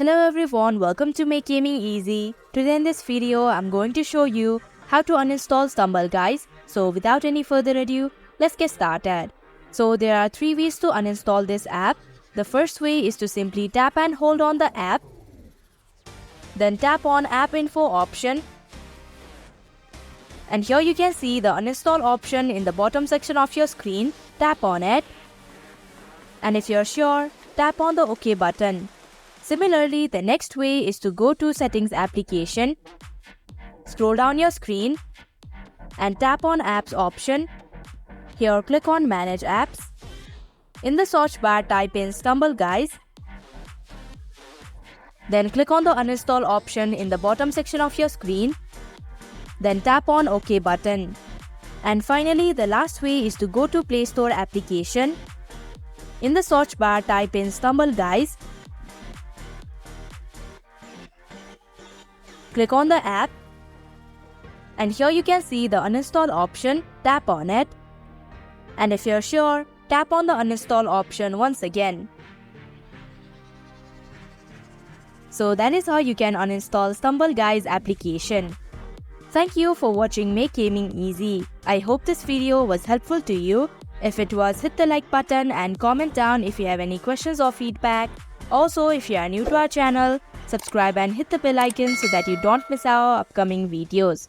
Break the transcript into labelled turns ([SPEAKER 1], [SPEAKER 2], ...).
[SPEAKER 1] Hello everyone, welcome to Make Gaming Easy. Today in this video, I'm going to show you how to uninstall Stumble guys. So without any further ado, let's get started. So there are 3 ways to uninstall this app. The first way is to simply tap and hold on the app. Then tap on App Info option. And here you can see the uninstall option in the bottom section of your screen. Tap on it. And if you're sure, tap on the OK button. Similarly, the next way is to go to Settings application, scroll down your screen and tap on Apps option. Here click on Manage Apps. In the search bar type in Stumble guys. Then click on the uninstall option in the bottom section of your screen. Then tap on OK button. And finally, the last way is to go to Play Store application. In the search bar type in Stumble guys. Click on the app, and here you can see the uninstall option. Tap on it, and if you're sure, tap on the uninstall option once again. So that is how you can uninstall Stumble guys application. Thank you for watching Make Gaming Easy. I hope this video was helpful to you. If it was, hit the like button and comment down if you have any questions or feedback. Also, if you are new to our channel, subscribe and hit the bell icon so that you don't miss our upcoming videos.